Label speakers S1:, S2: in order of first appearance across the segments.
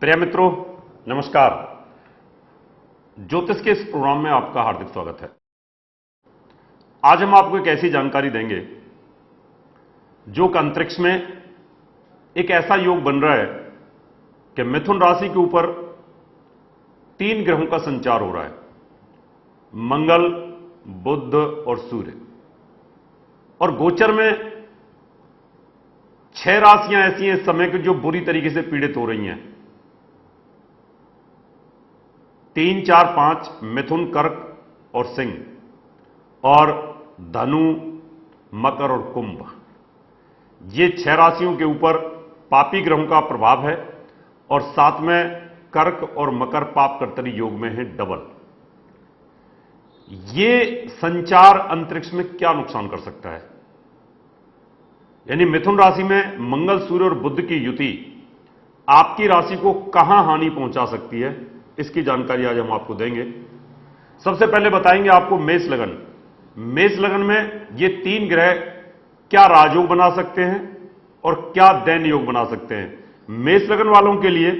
S1: प्रिय मित्रों, नमस्कार। ज्योतिष के इस प्रोग्राम में आपका हार्दिक स्वागत है। आज हम आपको एक ऐसी जानकारी देंगे जो कि अंतरिक्ष में एक ऐसा योग बन रहा है कि मिथुन राशि के ऊपर 3 ग्रहों का संचार हो रहा है, मंगल, बुध और सूर्य। और गोचर में 6 राशियां ऐसी हैं इस समय की जो बुरी तरीके से पीड़ित हो रही हैं। 3, 4, 5 मिथुन, कर्क और सिंह, और धनु, मकर और कुंभ। ये 6 राशियों के ऊपर पापी ग्रहों का प्रभाव है और साथ में कर्क और मकर पाप कर्तरी योग में है डबल। ये संचार अंतरिक्ष में क्या नुकसान कर सकता है? यानी मिथुन राशि में मंगल, सूर्य और बुध की युति आपकी राशि को कहां हानि पहुंचा सकती है, इसकी जानकारी आज हम आपको देंगे। सबसे पहले बताएंगे आपको मेष लगन। मेष लगन में ये 3 ग्रह क्या राजयोग बना सकते हैं और क्या दैन योग बना सकते हैं। मेष लगन वालों के लिए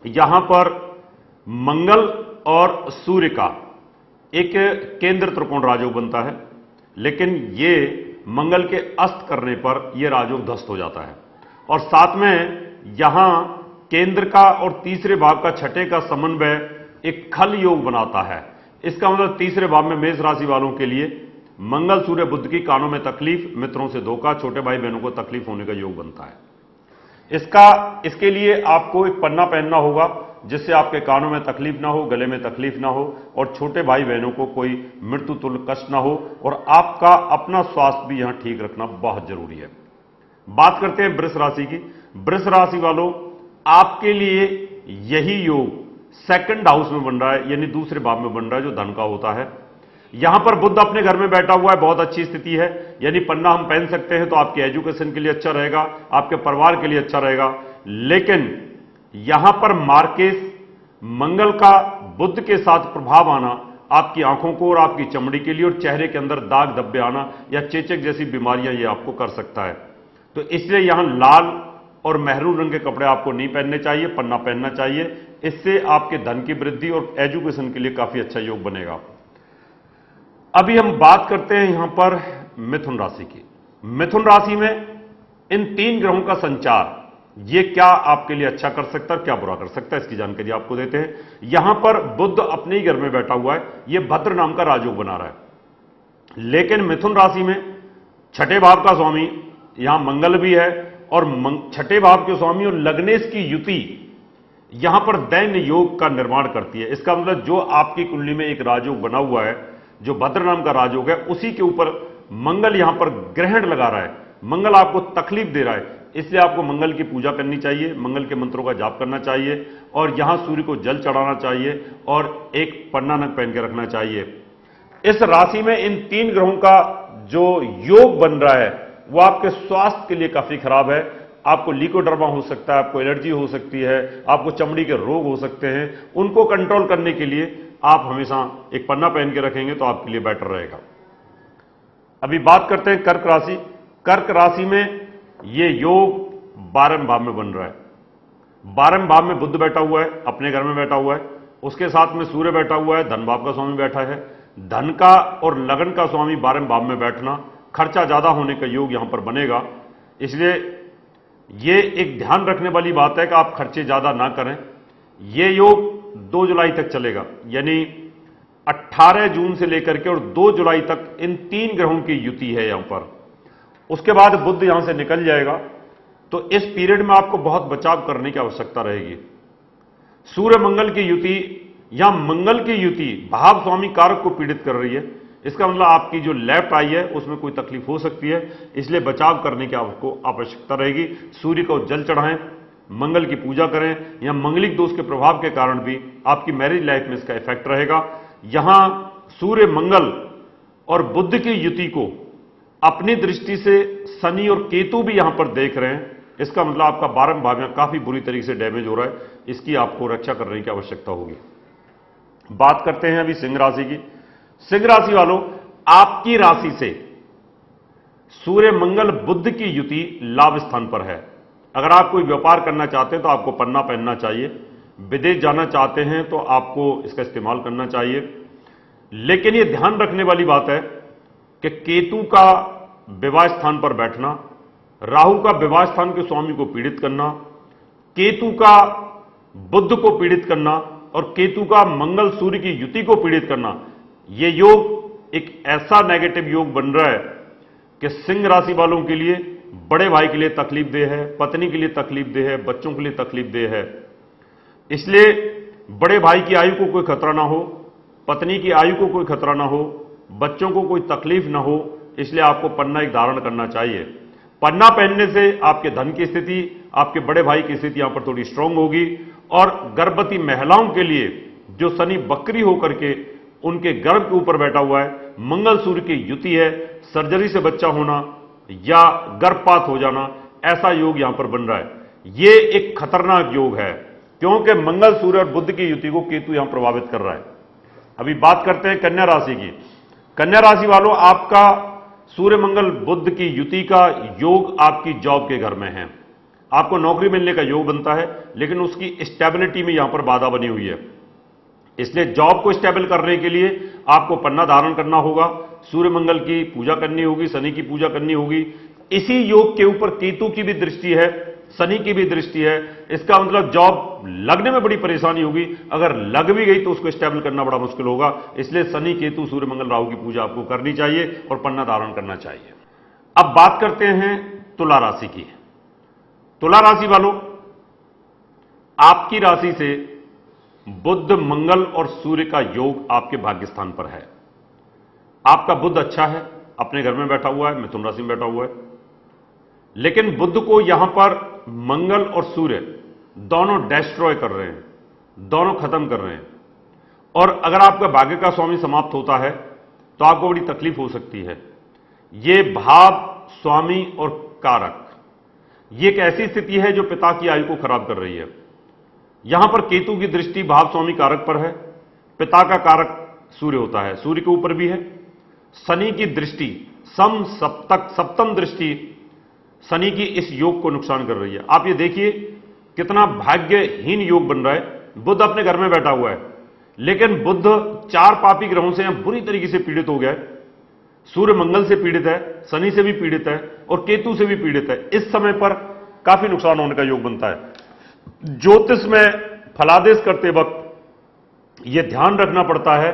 S1: यहां पर मंगल और सूर्य का एक केंद्र त्रिकोण राजयोग बनता है, लेकिन ये मंगल के अस्त करने पर यह राजयोग ध्वस्त हो जाता है। और साथ में यहां केंद्र का और तीसरे भाव का छठे का समन्वय एक खल योग बनाता है। इसका मतलब तीसरे भाव में मेष राशि वालों के लिए मंगल, सूर्य, बुध की कानों में तकलीफ, मित्रों से धोखा, छोटे भाई बहनों को तकलीफ होने का योग बनता है। इसके लिए आपको एक पन्ना पहनना होगा जिससे आपके कानों में तकलीफ ना हो, गले में तकलीफ ना हो और छोटे भाई बहनों को कोई मृत्यु तुल्य कष्ट ना हो। और आपका अपना स्वास्थ्य भी यहां ठीक रखना बहुत जरूरी है। बात करते हैं वृष राशि की। वृष राशि वालों, आपके लिए यही योग सेकंड हाउस में बन रहा है, यानी दूसरे भाव में बन रहा है जो धन का होता है। यहां पर बुध अपने घर में बैठा हुआ है, बहुत अच्छी स्थिति है। यानी पन्ना हम पहन सकते हैं तो आपके एजुकेशन के लिए अच्छा रहेगा, आपके परिवार के लिए अच्छा रहेगा। लेकिन यहां पर मार्केस मंगल का बुध के साथ प्रभाव आना आपकी आंखों को और आपकी चमड़ी के लिए और चेहरे के अंदर दाग धब्बे आना या चेचक जैसी बीमारियां ये आपको कर सकता है। तो इसलिए यहां लाल और मेहरून रंग के कपड़े आपको नहीं पहनने चाहिए, पन्ना पहनना चाहिए। इससे आपके धन की वृद्धि और एजुकेशन के लिए काफी अच्छा योग बनेगा। अभी हम बात करते हैं यहां पर मिथुन राशि की। मिथुन राशि में इन 3 ग्रहों का संचार ये क्या आपके लिए अच्छा कर सकता है, क्या बुरा कर सकता है, इसकी जानकारी आपको देते हैं। यहां पर बुध अपने ही घर में बैठा हुआ है, यह भद्र नाम का राजयोग बना रहा है। लेकिन मिथुन राशि में छठे भाव का स्वामी यहां मंगल भी है और छठे भाव के स्वामी और लग्नेश की युति यहां पर दैन योग का निर्माण करती है। इसका मतलब जो आपकी कुंडली में एक राजयोग बना हुआ है, जो भद्र नाम का राजयोग है, उसी के ऊपर मंगल यहां पर ग्रहण लगा रहा है। मंगल आपको तकलीफ दे रहा है, इसलिए आपको मंगल की पूजा करनी चाहिए, मंगल के मंत्रों का जाप करना चाहिए और यहां सूर्य को जल चढ़ाना चाहिए और एक पन्ना नग पहन के रखना चाहिए। इस राशि में इन 3 ग्रहों का जो योग बन रहा है वो आपके स्वास्थ्य के लिए काफी खराब है। आपको लीकोडर्मा हो सकता है, आपको एलर्जी हो सकती है, आपको चमड़ी के रोग हो सकते हैं। उनको कंट्रोल करने के लिए आप हमेशा एक पन्ना पहन के रखेंगे तो आपके लिए बेटर रहेगा। अभी बात करते हैं कर्क राशि। कर्क राशि में यह योग 12वें भाव में बन रहा है। 12वें भाव में बुध बैठा हुआ है, अपने घर में बैठा हुआ है। उसके साथ में सूर्य बैठा हुआ है, धन भाव का स्वामी बैठा है। धन का और लगन का स्वामी 12वें भाव में बैठना, खर्चा ज्यादा होने का योग यहां पर बनेगा। इसलिए यह एक ध्यान रखने वाली बात है कि आप खर्चे ज्यादा ना करें। यह योग 2 जुलाई तक चलेगा, यानी 18 जून से लेकर के और 2 जुलाई तक इन 3 ग्रहों की युति है यहां पर। उसके बाद बुध यहां से निकल जाएगा, तो इस पीरियड में आपको बहुत बचाव करने की आवश्यकता रहेगी। सूर्य मंगल की युति, यहां मंगल की युति भाव स्वामी कारक को पीड़ित कर रही है। इसका मतलब आपकी जो लेफ्ट आई है उसमें कोई तकलीफ हो सकती है, इसलिए बचाव करने की आपको आवश्यकता रहेगी। सूर्य को जल चढ़ाएं, मंगल की पूजा करें। यहां मंगलिक दोष के प्रभाव के कारण भी आपकी मैरिज लाइफ में इसका इफेक्ट रहेगा। यहां सूर्य, मंगल और बुध की युति को अपनी दृष्टि से शनि और केतु भी यहां पर देख रहे हैं। इसका मतलब आपका 12वें भाव में काफी बुरी तरीके से डैमेज हो रहा है, इसकी आपको रक्षा करने की आवश्यकता होगी। बात करते हैं अभी सिंह राशि की। सिंह राशि वालों, आपकी राशि से सूर्य, मंगल, बुध की युति लाभ स्थान पर है अगर आप कोई व्यापार करना चाहते हैं तो आपको पन्ना पहनना चाहिए। विदेश जाना चाहते हैं तो आपको इसका इस्तेमाल करना चाहिए। लेकिन यह ध्यान रखने वाली बात है कि केतु का विवाह स्थान पर बैठना, राहु का विवाह स्थान के स्वामी को पीड़ित करना, केतु का बुध को पीड़ित करना और केतु का मंगल सूर्य की युति को पीड़ित करना, यह योग एक ऐसा नेगेटिव योग बन रहा है कि सिंह राशि वालों के लिए, बड़े भाई के लिए तकलीफदेह है, पत्नी के लिए तकलीफदेह है, बच्चों के लिए तकलीफदेह है। इसलिए बड़े भाई की आयु को कोई खतरा ना हो, पत्नी की आयु को कोई खतरा ना हो, बच्चों को कोई तकलीफ ना हो, इसलिए आपको पन्ना एक धारण करना चाहिए। पन्ना पहनने से आपके धन की स्थिति, आपके बड़े भाई की स्थिति यहां पर थोड़ी स्ट्रांग होगी। और गर्भवती महिलाओं के लिए जो शनि बकरी होकर के उनके गर्भ के ऊपर बैठा हुआ है, मंगल सूर्य की युति है, सर्जरी से बच्चा होना या गर्भपात हो जाना, ऐसा योग यहां पर बन रहा है। यह एक खतरनाक योग है क्योंकि मंगल सूर्य और बुध की युति को केतु यहां प्रभावित कर रहा है। अभी बात करते हैं कन्या राशि की। कन्या राशि वालों, आपका सूर्य मंगल बुध की युति का योग आपकी जॉब के घर में है। आपको नौकरी मिलने का योग बनता है, लेकिन उसकी स्टेबिलिटी में यहां पर बाधा बनी हुई है। इसलिए जॉब को स्टेबल करने के लिए आपको पन्ना धारण करना होगा, सूर्य मंगल की पूजा करनी होगी, शनि की पूजा करनी होगी। इसी योग के ऊपर केतु की भी दृष्टि है, शनि की भी दृष्टि है। इसका मतलब जॉब लगने में बड़ी परेशानी होगी, अगर लग भी गई तो उसको स्टेबल करना बड़ा मुश्किल होगा। इसलिए शनि, केतु, सूर्य मंगल, राहु की पूजा आपको करनी चाहिए और पन्ना धारण करना चाहिए। अब बात करते हैं तुला राशि की। तुला राशि वालों, आपकी राशि से बुध, मंगल और सूर्य का योग आपके भाग्य स्थान पर है। आपका बुध अच्छा है, अपने घर में बैठा हुआ है, मिथुन राशि में बैठा हुआ है। लेकिन बुध को यहां पर मंगल और सूर्य दोनों डिस्ट्रॉय कर रहे हैं, दोनों खत्म कर रहे हैं। और अगर आपका भाग्य का स्वामी समाप्त होता है तो आपको बड़ी तकलीफ हो सकती है। यह भाव, स्वामी और कारक, यह एक ऐसी स्थिति है जो पिता की आयु को खराब कर रही है। यहां पर केतु की दृष्टि भाव, स्वामी, कारक पर है। पिता का कारक सूर्य होता है, सूर्य के ऊपर भी है। शनि की दृष्टि, सप्तम दृष्टि शनि की इस योग को नुकसान कर रही है। आप ये देखिए कितना भाग्यहीन योग बन रहा है। बुध अपने घर में बैठा हुआ है, लेकिन बुध 4 पापी ग्रहों से बुरी तरीके से पीड़ित हो गया है। सूर्य मंगल से पीड़ित है, शनि से भी पीड़ित है और केतु से भी पीड़ित है। इस समय पर काफी नुकसान होने का योग बनता है। ज्योतिष में फलादेश करते वक्त यह ध्यान रखना पड़ता है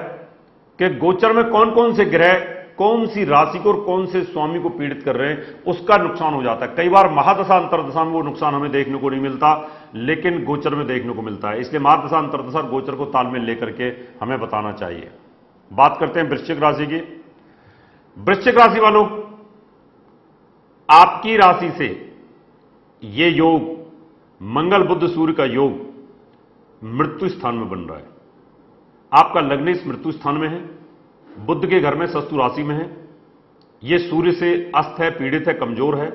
S1: कि गोचर में कौन कौन से ग्रह कौन सी राशि को और कौन से स्वामी को पीड़ित कर रहे हैं, उसका नुकसान हो जाता है। कई बार महादशा अंतरदशा में वो नुकसान हमें देखने को नहीं मिलता, लेकिन गोचर में देखने को मिलता है। इसलिए महादशा अंतरदशा गोचर को तालमेल लेकर के हमें बताना चाहिए। बात करते हैं वृश्चिक राशि की। वृश्चिक राशि वालों, आपकी राशि से यह योग मंगल बुध सूर्य का योग मृत्यु स्थान में बन रहा है। आपका लग्न इस मृत्यु स्थान में है, बुध के घर में शत्रु राशि में है। यह सूर्य से अस्त है, पीड़ित है, कमजोर है,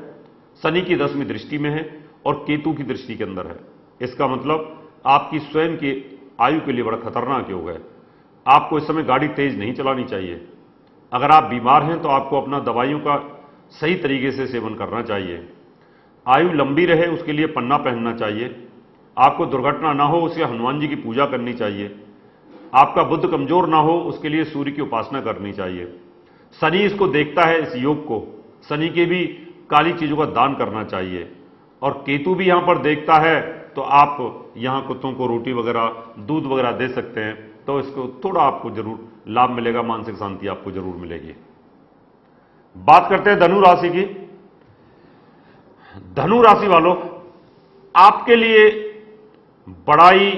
S1: शनि की 10वीं दृष्टि में है और केतु की दृष्टि के अंदर है। इसका मतलब आपकी स्वयं की आयु के लिए बड़ा खतरनाक योग है। आपको इस समय गाड़ी तेज नहीं चलानी चाहिए। अगर आप बीमार हैं तो आपको अपना दवाइयों का सही तरीके से सेवन करना चाहिए। आयु लंबी रहे उसके लिए पन्ना पहनना चाहिए। आपको दुर्घटना ना हो उसके हनुमान जी की पूजा करनी चाहिए। आपका बुध कमजोर ना हो उसके लिए सूर्य की उपासना करनी चाहिए। शनि इसको देखता है, इस योग को, शनि के भी काली चीजों का दान करना चाहिए। और केतु भी यहां पर देखता है तो आप यहां कुत्तों को रोटी वगैरह, दूध वगैरह दे सकते हैं, तो इसको थोड़ा आपको जरूर लाभ मिलेगा, मानसिक शांति आपको जरूर मिलेगी। बात करते हैं धनु राशि की। धनु राशि वालों, आपके लिए बड़ा ही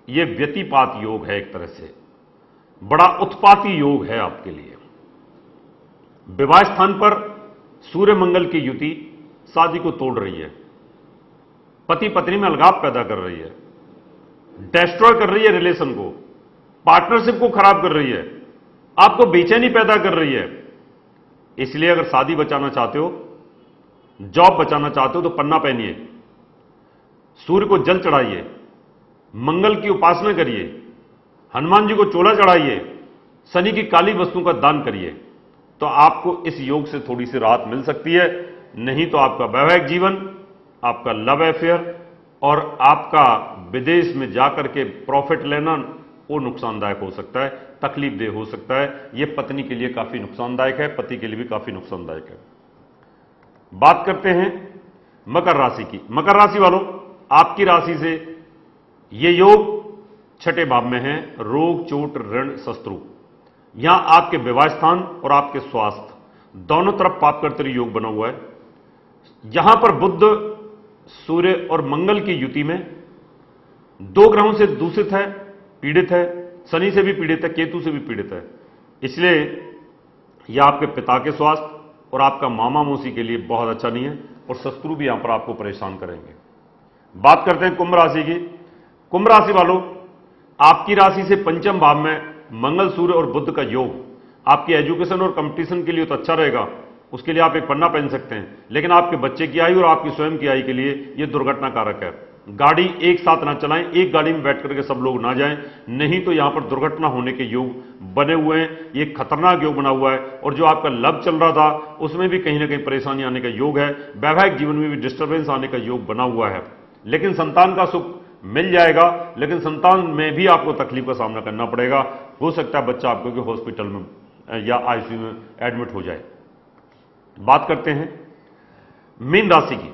S1: यह व्यतिपात योग है, एक तरह से बड़ा उत्पाती योग है आपके लिए। विवाह स्थान पर सूर्य मंगल की युति शादी को तोड़ रही है, पति पत्नी में अलगाव पैदा कर रही है, डिस्ट्रॉय कर रही है रिलेशन को, पार्टनरशिप को खराब कर रही है, आपको बेचैनी पैदा कर रही है। इसलिए अगर शादी बचाना चाहते हो, जॉब बचाना चाहते हो तो पन्ना पहनिए, सूर्य को जल चढ़ाइए, मंगल की उपासना करिए, हनुमान जी को चोला चढ़ाइए, शनि की काली वस्तु का दान करिए, तो आपको इस योग से थोड़ी सी राहत मिल सकती है। नहीं तो आपका वैवाहिक जीवन आपका लव अफेयर और आपका विदेश में जाकर के प्रॉफिट लेना वो नुकसानदायक हो सकता है, तकलीफदेह हो सकता है। यह पत्नी के लिए काफी नुकसानदायक है, पति के लिए भी काफी नुकसानदायक है। बात करते हैं मकर राशि की। मकर राशि वालों, आपकी राशि से ये योग छठे भाव में है, रोग चोट ऋण शत्रु। यहां आपके विवाह स्थान और आपके स्वास्थ्य दोनों तरफ पाप करते हुए योग बना हुआ है। यहां पर बुध सूर्य और मंगल की युति में दो ग्रहों से दूषित है, पीड़ित है, शनि से भी पीड़ित है, केतु से भी पीड़ित है। इसलिए यह आपके पिता के स्वास्थ्य और आपका मामा मौसी के लिए बहुत अच्छा नहीं है, और शत्रु भी यहां पर आपको परेशान करेंगे। बात करते हैं कुंभ राशि की। कुंभ राशि वालों, आपकी राशि से पंचम भाव में मंगल सूर्य और बुध का योग आपकी एजुकेशन और कंपटीशन के लिए तो अच्छा रहेगा, उसके लिए आप एक पन्ना पहन सकते हैं, लेकिन आपके बच्चे की आयु और आपकी स्वयं की आयु के लिए यह दुर्घटना कारक है। गाड़ी एक साथ ना चलाएं, एक गाड़ी में बैठ करके सब लोग ना जाएं, नहीं तो यहां पर दुर्घटना होने के योग बने हुए हैं। ये खतरनाक योग बना हुआ है, और जो आपका लव चल रहा था उसमें भी कहीं ना कहीं परेशानी आने का योग है। वैवाहिक जीवन में भी डिस्टर्बेंस आने का योग बना हुआ है। लेकिन संतान का सुख मिल जाएगा, लेकिन संतान में भी आपको तकलीफ का सामना करना पड़ेगा। हो सकता है बच्चा आपको कि हॉस्पिटल में या आईसीयू में एडमिट हो जाए। बात करते हैं मीन राशि की।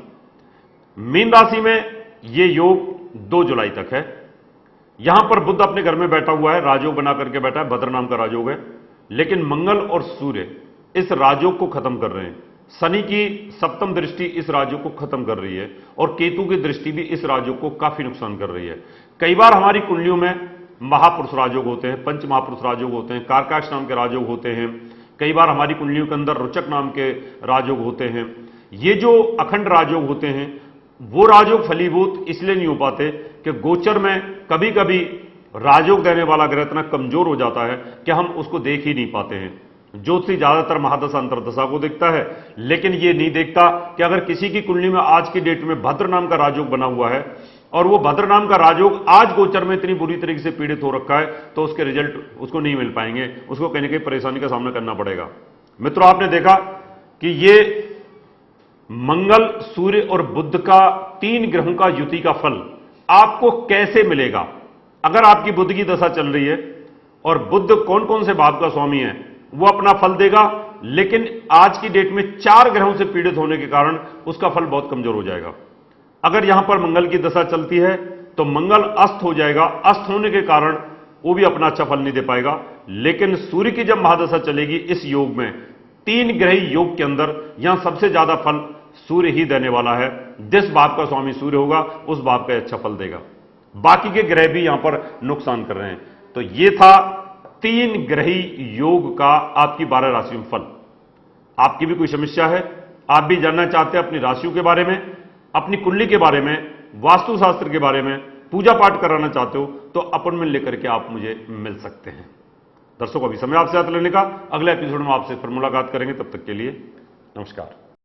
S1: मीन राशि में यह योग 2 जुलाई तक है। यहां पर बुध अपने घर में बैठा हुआ है, राजयोग बना करके बैठा है, भद्र नाम का राजयोग है। लेकिन मंगल और सूर्य इस राजयोग को खत्म कर रहे हैं। शनि की सप्तम दृष्टि इस राजयोग को खत्म कर रही है, और केतु की दृष्टि भी इस राजयोग को काफी नुकसान कर रही है। कई बार हमारी कुंडलियों में महापुरुष राजयोग होते हैं, पंच महापुरुष राजयोग होते हैं, कारकाक्ष नाम के राजयोग होते हैं। कई बार हमारी कुंडलियों के अंदर रुचक नाम के राजयोग होते हैं। ये जो अखंड राजयोग होते हैं, वो राजयोग फलीभूत इसलिए नहीं हो पाते कि गोचर में कभी कभी राजयोग देने वाला ग्रह इतना कमजोर हो जाता है कि हम उसको देख ही नहीं पाते हैं। ज्योतिषी ज्यादातर महादशा अंतरदशा को देखता है, लेकिन यह नहीं देखता कि अगर किसी की कुंडली में आज की डेट में भद्र नाम का राजयोग बना हुआ है, और वो भद्र नाम का राजयोग आज गोचर में इतनी बुरी तरीके से पीड़ित हो रखा है, तो उसके रिजल्ट उसको नहीं मिल पाएंगे, उसको कहीं ना कहीं परेशानी का सामना करना पड़ेगा। मित्रों, आपने देखा कि ये मंगल सूर्य और बुध का 3 ग्रहों का युति का फल आपको कैसे मिलेगा। अगर आपकी बुध की दशा चल रही है, और बुध कौन कौन से भाव का स्वामी है, वो अपना फल देगा, लेकिन आज की डेट में 4 ग्रहों से पीड़ित होने के कारण उसका फल बहुत कमजोर हो जाएगा। अगर यहां पर मंगल की दशा चलती है तो मंगल अस्त हो जाएगा, अस्त होने के कारण वो भी अपना अच्छा फल नहीं दे पाएगा। लेकिन सूर्य की जब महादशा चलेगी इस योग में, 3 ग्रही योग के अंदर यहां सबसे ज्यादा फल सूर्य ही देने वाला है। जिस भाव का स्वामी सूर्य होगा उस भाव का अच्छा फल देगा। बाकी के ग्रह भी यहां पर नुकसान कर रहे हैं। तो यह था 3 ग्रही योग का आपकी 12 राशियों में फल। आपकी भी कोई समस्या है, आप भी जानना चाहते हैं अपनी राशियों के बारे में, अपनी कुंडली के बारे में, वास्तुशास्त्र के बारे में, पूजा पाठ कराना चाहते हो, तो अपॉइंटमेंट लेकर के आप मुझे मिल सकते हैं। दर्शकों, अभी समय आपसे हाथ लेने का, अगले एपिसोड में आपसे फिर मुलाकात करेंगे। तब तक के लिए नमस्कार।